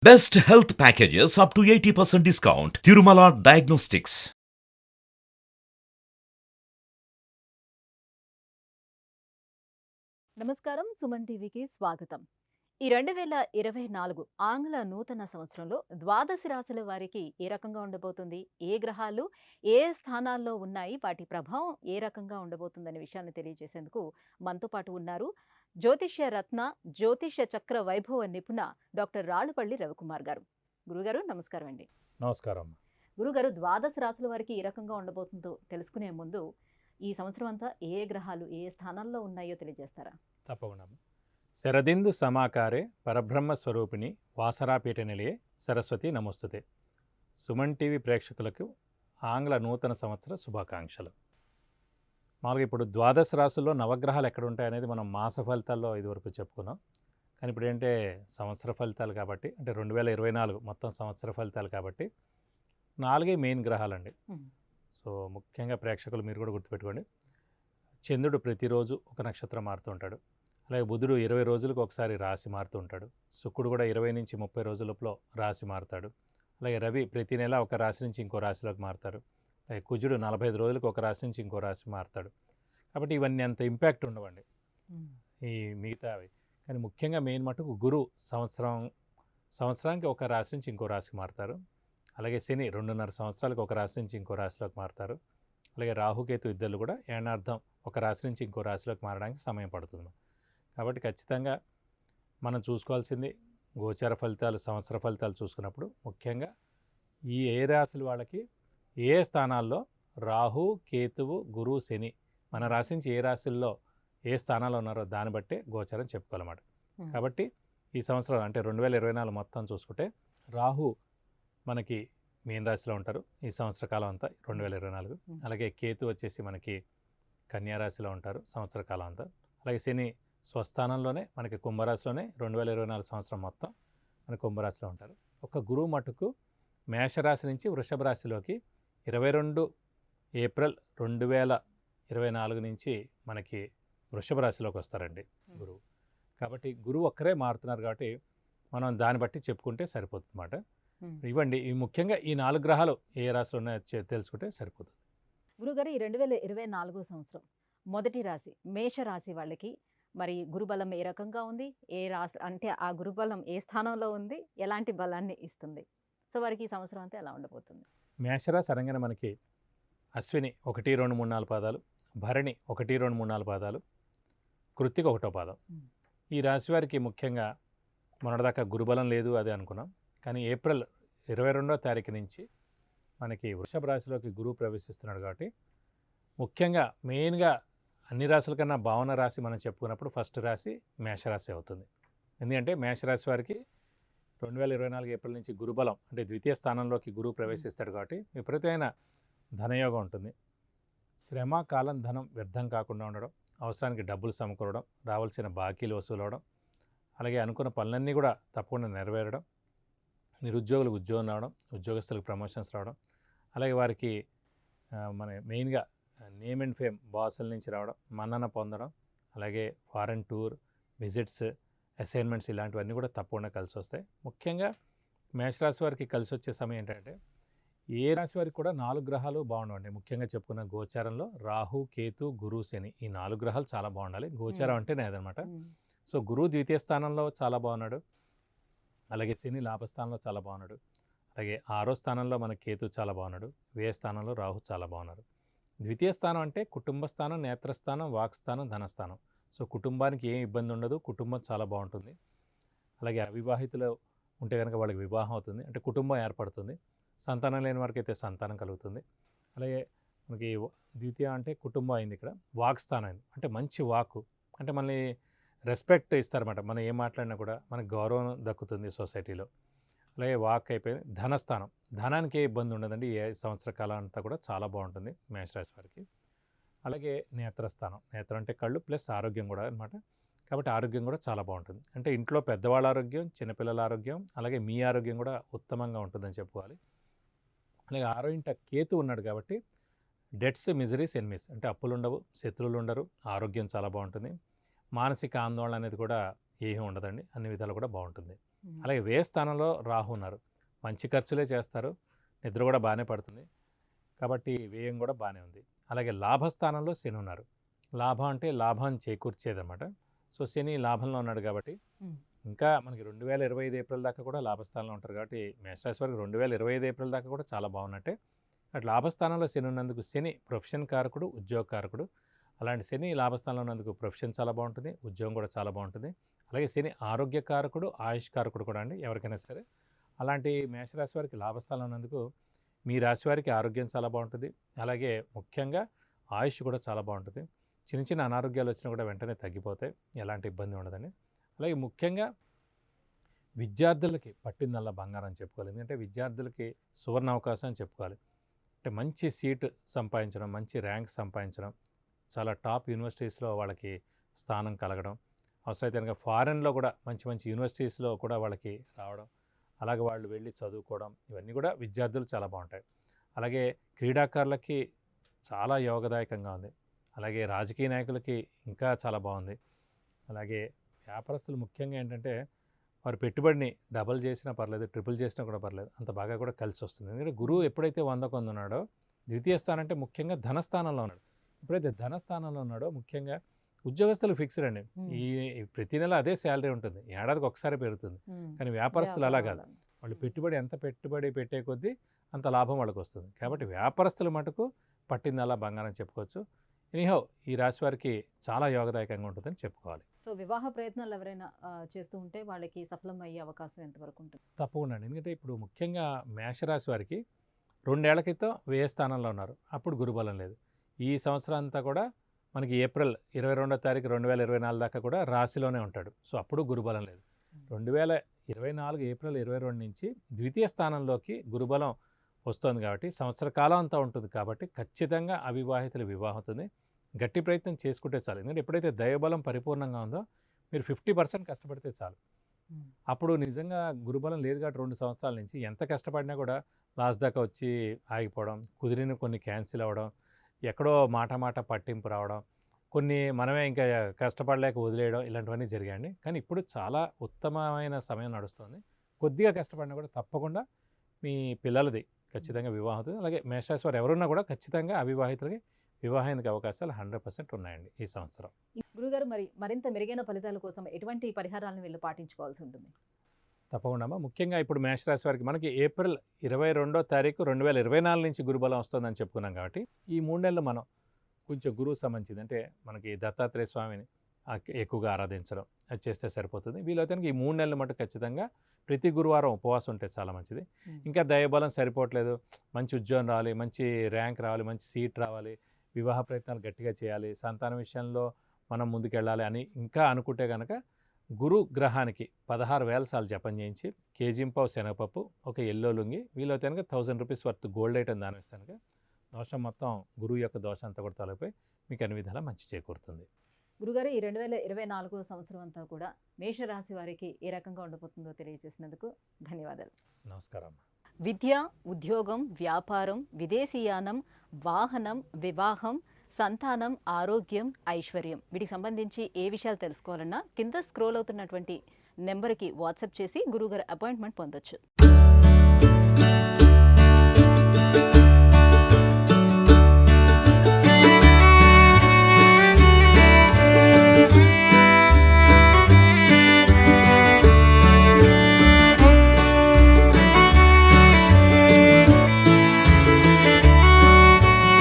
Best health packages up to 80% discount. Tirumala Diagnostics. నమస్కారం. సుమన్ టీవీకి స్వాగతం. ఈ 2024 ఆంగ్ల నూతన సంవత్సరంలో ద్వాదశ రాశుల వారికి ఏ రకంగా ఉండబోతుంది? ఏ గ్రహాలు ఏ స్థానాల్లో ఉన్నాయి? వాటి ప్రభావం ఏ రకంగా ఉండబోతుందనే విషయాన్ని తెలియజేసేందుకు మనతో పాటు ఉన్నారు జ్యోతిష్య రత్న, జ్యోతిష్య చక్ర వైభవ నిపుణ డాక్టర్ రాళ్ళపల్లి రవికుమార్ గారు. గురుగారు నమస్కారం అండి. నమస్కారం. గురుగారు, ద్వాదశ రాశుల వారికి ఏ రకంగా ఉండబోతుందో తెలుసుకునే ముందు ఈ సంవత్సరం అంతా ఏ గ్రహాలు ఏ స్థానాల్లో ఉన్నాయో తెలియజేస్తారా? తప్పకుండా. శరదిందు సమాకారే పరబ్రహ్మ స్వరూపిణి వాసరాపీఠ నిలయే సరస్వతి నమోస్తుతే. సుమన్ టీవీ ప్రేక్షకులకు ఆంగ్ల నూతన సంవత్సర శుభాకాంక్షలు. మామూలుగా ఇప్పుడు ద్వాదశ రాశుల్లో నవగ్రహాలు ఎక్కడ ఉంటాయి అనేది మనం మాస ఫలితాల్లో ఇదివరకు చెప్పుకున్నాం. కానీ ఇప్పుడు ఏంటంటే సంవత్సర ఫలితాలు కాబట్టి, అంటే 2024 మొత్తం సంవత్సర ఫలితాలు కాబట్టి 4 మెయిన్ గ్రహాలండి. సో ముఖ్యంగా ప్రేక్షకులు మీరు కూడా గుర్తుపెట్టుకోండి, చంద్రుడు ప్రతిరోజు ఒక నక్షత్రం మారుతూ ఉంటాడు. అలాగే బుధుడు 20 రోజులకు ఒకసారి రాశి మారుతూ ఉంటాడు. శుక్రుడు కూడా 20 నుంచి 30 రోజుల లోపల రాశి మారుతాడు. అలాగే రవి ప్రతి నెల ఒక రాశి నుంచి ఇంకో రాశిలోకి మారుతాడు. అలాగే కుజుడు 45 రోజులకు ఒక రాశి నుంచి ఇంకో రాశి మారుతాడు. కాబట్టి ఇవన్నీ అంత ఇంపాక్ట్ ఉండవండి ఈ మిగతావి. కానీ ముఖ్యంగా మెయిన్ మటుకు గురు సంవత్సరానికి ఒక రాశి నుంచి ఇంకో రాశికి మారుతారు. అలాగే శని 2.5 సంవత్సరాలకు ఒక రాశి నుంచి ఇంకో రాశిలోకి మారుతారు. అలాగే రాహుకేతు ఇద్దరు కూడా ఏనార్థం ఒక రాశి నుంచి ఇంకో రాశిలోకి మారడానికి సమయం పడుతుంది. కాబట్టి ఖచ్చితంగా మనం చూసుకోవాల్సింది గోచార ఫలితాలు, సంవత్సర ఫలితాలు చూసుకున్నప్పుడు ముఖ్యంగా ఈ ఏ రాశుల వాళ్ళకి ఏ స్థానాల్లో రాహు, కేతువు, గురు, శని మన రాశి నుంచి ఏ రాశుల్లో ఏ స్థానాల్లో ఉన్నారో దాన్ని బట్టే గోచారం చెప్పుకోవాలన్నమాట. కాబట్టి ఈ సంవత్సరం అంటే 2024 మొత్తం చూసుకుంటే రాహు మనకి మీన రాశిలో ఉంటారు ఈ సంవత్సర కాలం అంతా 2024. అలాగే కేతు వచ్చేసి మనకి కన్యా రాశిలో ఉంటారు సంవత్సర కాలం అంతా. అలాగే శని స్వస్థానంలోనే మనకి కుంభరాశిలోనే 2024 సంవత్సరం మొత్తం మన కుంభరాశిలో ఉంటారు. ఒక గురువు మటుకు మేషరాశి నుంచి వృషభ రాశిలోకి 22 ఏప్రిల్ 2024 నుంచి మనకి వృషభ రాశిలోకి వస్తారండి గురువు. కాబట్టి గురువు ఒక్కరే మారుతున్నారు కాబట్టి మనం దాన్ని బట్టి చెప్పుకుంటే సరిపోతుంది అన్నమాట. ఇవ్వండి ఈ ముఖ్యంగా ఈ 4 గ్రహాలు ఏ రాశిలో ఉన్నాయో తెలుసుకుంటే సరిపోతుంది. గురుగారు, ఈ 2024 సంవత్సరం మొదటి రాశి మేషరాశి వాళ్ళకి మరి గురుబలం ఏ రకంగా ఉంది? ఏ రాశి అంటే ఆ గురుబలం ఏ స్థానంలో ఉంది? ఎలాంటి బలాన్ని ఇస్తుంది? సో వారికి ఈ సంవత్సరం అంతా ఎలా ఉండబోతుంది? మేషరాశి అనగానే మనకి అశ్విని 1, 2, 3, 4 పాదాలు, భరణి 1, 2, 3, 4 పాదాలు, కృత్తిక 1వ పాదం. ఈ రాశి వారికి ముఖ్యంగా మొన్నటిదాకా గురుబలం లేదు అదే అనుకున్నాం. కానీ ఏప్రిల్ 22వ తారీఖు నుంచి మనకి వృషభ రాశిలోకి గురువు ప్రవేశిస్తున్నాడు కాబట్టి ముఖ్యంగా మెయిన్గా అన్ని రాశుల కన్నా భావన రాశి మనం చెప్పుకున్నప్పుడు ఫస్ట్ రాశి మేషరాశి అవుతుంది. ఎందుకంటే మేషరాశి వారికి 2024 ఏప్రిల్ నుంచి గురుబలం అంటే ద్వితీయ స్థానంలోకి గురువు ప్రవేశిస్తాడు కాబట్టి విపరీతమైన ధనయోగం ఉంటుంది. శ్రమ, కాలం, ధనం వ్యర్థం కాకుండా ఉండడం, అవసరానికి డబ్బులు సమకూరడం, రావాల్సిన బాకీలు వసూలు అవడం, అలాగే అనుకున్న పనులన్నీ కూడా తప్పకుండా నెరవేరడం, నిరుద్యోగులకు ఉద్యోగం రావడం, ఉద్యోగస్తులకు ప్రమోషన్స్ రావడం, అలాగే వారికి మన మెయిన్గా నేమ్ అండ్ ఫేమ్ బాసుల నుంచి రావడం, మన్నన పొందడం, అలాగే ఫారెన్ టూర్, విజిట్స్, అసైన్మెంట్స్ ఇలాంటివన్నీ కూడా తప్పకుండా కలిసి వస్తాయి. ముఖ్యంగా మేషరాశి వారికి కలిసి వచ్చే సమయం ఏంటంటే ఏ రాశి వారికి కూడా 4 గ్రహాలు బాగుండాలి. ముఖ్యంగా చెప్పుకున్న గోచారంలో రాహు, కేతు, గురు, శని ఈ 4 గ్రహాలు చాలా బాగుండాలి. గోచారం అంటేనే అదనమాట. సో గురువు ద్వితీయ స్థానంలో చాలా బాగున్నాడు, అలాగే శని లాభస్థానంలో చాలా బాగున్నాడు, అలాగే 6వ స్థానంలో మన కేతు చాలా బాగున్నాడు, వ్యయ స్థానంలో రాహు చాలా బాగున్నారు. ద్వితీయ స్థానం అంటే కుటుంబ స్థానం, నేత్రస్థానం, వాక్స్థానం, ధనస్థానం. సో కుటుంబానికి ఏం ఇబ్బంది ఉండదు, కుటుంబం చాలా బాగుంటుంది. అలాగే అవివాహితులు ఉంటే కనుక వాళ్ళకి వివాహం అవుతుంది, అంటే కుటుంబం ఏర్పడుతుంది. సంతానం లేని వారికి అయితే సంతానం కలుగుతుంది. అలాగే మనకి ద్వితీయ అంటే కుటుంబం అయింది, ఇక్కడ వాక్స్థానం అయింది అంటే మంచి వాక్, అంటే మనల్ని రెస్పెక్ట్ ఇస్తారన్నమాట. మనం ఏం మాట్లాడినా కూడా మనకు గౌరవం దక్కుతుంది సొసైటీలో. అలాగే వాక్ అయిపోయింది. ధనస్థానం, ధనానికి ఏ ఇబ్బంది ఉండదండి. ఏ సంవత్సర కాలం అంతా కూడా చాలా బాగుంటుంది మేషరాశి వారికి. అలాగే నేత్రస్థానం, నేత్రం అంటే కళ్ళు ప్లస్ ఆరోగ్యం కూడా అనమాట. కాబట్టి ఆరోగ్యం కూడా చాలా బాగుంటుంది. అంటే ఇంట్లో పెద్దవాళ్ళ ఆరోగ్యం, చిన్నపిల్లల ఆరోగ్యం, అలాగే మీ ఆరోగ్యం కూడా ఉత్తమంగా ఉంటుందని చెప్పుకోవాలి. అలాగే 6వ ఇంట కేతు ఉన్నాడు కాబట్టి డెట్స్, మిజరీస్, ఎనిమీస్ అంటే అప్పులు ఉండవు, శత్రువులు ఉండరు, ఆరోగ్యం చాలా బాగుంటుంది. మానసిక ఆందోళన అనేది కూడా ఏమీ ఉండదండి, అన్ని విధాలు కూడా బాగుంటుంది. అలాగే వ్యయ స్థానంలో రాహు ఉన్నారు. మంచి ఖర్చులే చేస్తారు, నిద్ర కూడా బాగానే పడుతుంది, కాబట్టి వ్యయం కూడా బాగానే ఉంది. అలాగే లాభస్థానంలో శని ఉన్నారు. లాభం అంటే లాభాన్ని చేకూర్చేదన్నమాట. సో శని లాభంలో ఉన్నాడు కాబట్టి ఇంకా మనకి 2025 ఏప్రిల్ దాకా కూడా లాభస్థానంలో ఉంటారు కాబట్టి మేషరాశి వారికి 2025 ఏప్రిల్ దాకా కూడా చాలా బాగున్నట్టే. అటు లాభస్థానంలో శని ఉన్నందుకు శని ప్రొఫెషన్ కారకుడు, ఉద్యోగ కారకుడు. అలాంటి శని లాభస్థానంలో ఉన్నందుకు ప్రొఫెషన్ చాలా బాగుంటుంది, ఉద్యోగం కూడా చాలా బాగుంటుంది. అలాగే శని ఆరోగ్య కారకుడు, ఆయుష్ కారకుడు కూడా అండి ఎవరికైనా సరే. అలాంటి మేషరాశి వారికి లాభస్థానంలో ఉన్నందుకు మీ రాశి వారికి ఆరోగ్యం చాలా బాగుంటుంది. అలాగే ముఖ్యంగా ఆయుష్ కూడా చాలా బాగుంటుంది. చిన్న చిన్న అనారోగ్యాలు వచ్చినా కూడా వెంటనే తగ్గిపోతాయి, ఎలాంటి ఇబ్బంది ఉండదండి. అలాగే ముఖ్యంగా విద్యార్థులకి పట్టిందల్లా బంగారం అని చెప్పుకోవాలి. ఎందుకంటే విద్యార్థులకి సువర్ణ అవకాశం అని చెప్పుకోవాలి. అంటే మంచి సీట్ సంపాదించడం, మంచి ర్యాంక్ సంపాదించడం, చాలా టాప్ యూనివర్సిటీస్లో వాళ్ళకి స్థానం కలగడం, అవసరమైతే కనుక ఫారెన్లో కూడా మంచి మంచి యూనివర్సిటీస్లో కూడా వాళ్ళకి రావడం, అలాగే వాళ్ళు వెళ్ళి చదువుకోవడం, ఇవన్నీ కూడా విద్యార్థులు చాలా బాగుంటాయి. అలాగే క్రీడాకారులకి చాలా యోగదాయకంగా ఉంది. అలాగే రాజకీయ నాయకులకి ఇంకా చాలా బాగుంది. అలాగే వ్యాపారస్తులు ముఖ్యంగా ఏంటంటే వారు పెట్టుబడిని డబల్ చేసినా పర్లేదు, ట్రిపుల్ చేసినా కూడా పర్లేదు, అంత బాగా కూడా కలిసి వస్తుంది. ఎందుకంటే గురువు ఎప్పుడైతే 100 ఉన్నాడో, ద్వితీయ స్థానం అంటే ముఖ్యంగా ధనస్థానంలో ఉన్నాడు. ఎప్పుడైతే ధనస్థానంలో ఉన్నాడో ముఖ్యంగా ఉద్యోగస్తులు ఫిక్స్డ్ అండి. ఈ ప్రతి నెల అదే శాలరీ ఉంటుంది, ఏడాదికి ఒకసారి పెరుగుతుంది. కానీ వ్యాపారస్తులు అలా కాదు, వాళ్ళు ఎంత పెట్టుబడి పెట్టే కొద్దీ అంత లాభం వాళ్ళకి వస్తుంది. కాబట్టి వ్యాపారస్తుల మటుకు పట్టింది అలా బంగారం చెప్పుకోవచ్చు. ఎనీహౌ ఈ రాశి వారికి చాలా యోగదాయకంగా ఉంటుందని చెప్పుకోవాలి. సో వివాహ ప్రయత్నాలు ఎవరైనా చేస్తూ ఉంటే వాళ్ళకి సఫలం అయ్యే అవకాశం ఎంతవరకు ఉంటుంది? తప్పకుండా అండి. ఎందుకంటే ఇప్పుడు ముఖ్యంగా మేషరాశి వారికి 2 ఏళ్ల క్రితం వ్యయ స్థానంలో ఉన్నారు, అప్పుడు గురుబలం లేదు. ఈ సంవత్సరం అంతా కూడా మనకి ఏప్రిల్ 22వ తారీఖు 2024 దాకా కూడా రాశిలోనే ఉంటాడు. సో అప్పుడు గురుబలం లేదు. 2024 ఏప్రిల్ 22 నుంచి ద్వితీయ స్థానంలోకి గురుబలం వస్తుంది కాబట్టి సంవత్సర కాలం అంతా ఉంటుంది. కాబట్టి ఖచ్చితంగా అవివాహితులు వివాహం అవుతుంది. గట్టి ప్రయత్నం చేసుకుంటే చాలు. ఎందుకంటే ఎప్పుడైతే దైవబలం పరిపూర్ణంగా ఉందో మీరు 50% కష్టపడితే చాలు. అప్పుడు నిజంగా గురుబలం లేదు కాబట్టి 2 సంవత్సరాల నుంచి ఎంత కష్టపడినా కూడా లాస్ట్ దాకా వచ్చి ఆగిపోవడం, కుదిరిన కొన్ని క్యాన్సిల్ అవ్వడం, ఎక్కడో మాట పట్టింపు రావడం, కొన్ని మనమే ఇంకా కష్టపడలేక వదిలేయడం, ఇలాంటివన్నీ జరిగాయండి. కానీ ఇప్పుడు చాలా ఉత్తమమైన సమయం నడుస్తుంది. కొద్దిగా కష్టపడినా కూడా తప్పకుండా మీ పిల్లలది ఖచ్చితంగా వివాహం అవుతుంది. అలాగే మేషరాశి వారు ఎవరున్నా కూడా ఖచ్చితంగా అవివాహితులకి వివాహానికి అవకాశాలు 100% ఉన్నాయండి ఈ సంవత్సరం. గురుగారు, మరింత మెరుగైన ఫలితాల కోసం ఎటువంటి పరిహారాలను వీళ్ళు పాటించుకోవాల్సి ఉంటుంది? తప్పకుండా ముఖ్యంగా ఇప్పుడు మేషరాశి వారికి మనకి ఏప్రిల్ 22వ తారీఖు 2024 నుంచి గురుబలం వస్తుందని చెప్పుకున్నాం కాబట్టి ఈ 3 నెలలు మనం కొంచెం గురువు సంబంధించింది అంటే మనకి దత్తాత్రేయ స్వామిని ఎక్కువగా ఆరాధించడం అది చేస్తే సరిపోతుంది. వీలైతే ఈ 3 నెలలు మటు ఖచ్చితంగా ప్రతి గురువారం ఉపవాసం ఉంటే చాలా మంచిది. ఇంకా దైవబలం సరిపోవట్లేదు, మంచి ఉద్యోగం రావాలి, మంచి ర్యాంక్ రావాలి, మంచి సీట్ రావాలి, వివాహ ప్రయత్నాలు గట్టిగా చేయాలి, సంతానం విషయంలో మనం ముందుకెళ్ళాలి అని ఇంకా అనుకుంటే కనుక గురు గ్రహానికి 16,000 సార్లు జపం చేయించి కేజీంపావు శనగపప్పు, ఒక ఎల్లో లుంగి, వీలైతే కనుక 1000 రూపీస్ వర్త్ గోల్డ్ ఐటమ్ దానం ఇస్తే కనుక దోషం మొత్తం గురువు యొక్క దోషం అంతా కూడా తొలగిపోయి మీకు అన్ని విధాలా మంచి చేకూరుతుంది. గురుగారు, ఈ 2024 సంవత్సరం అంతా కూడా మేషరాశి వారికి ఏ రకంగా ఉండబోతుందో తెలియజేసినందుకు ధన్యవాదాలు. నమస్కారం. విద్య, ఉద్యోగం, వ్యాపారం, విదేశీయానం, వాహనం, వివాహం, సంతానం, ఆరోగ్యం, ఐశ్వర్యం వీటికి సంబంధించి ఏ విషయాలు తెలుసుకోవాలన్నా కింద స్క్రోల్ అవుతున్నటువంటి నెంబర్కి వాట్సాప్ చేసి గురుగారు అపాయింట్మెంట్ పొందొచ్చు.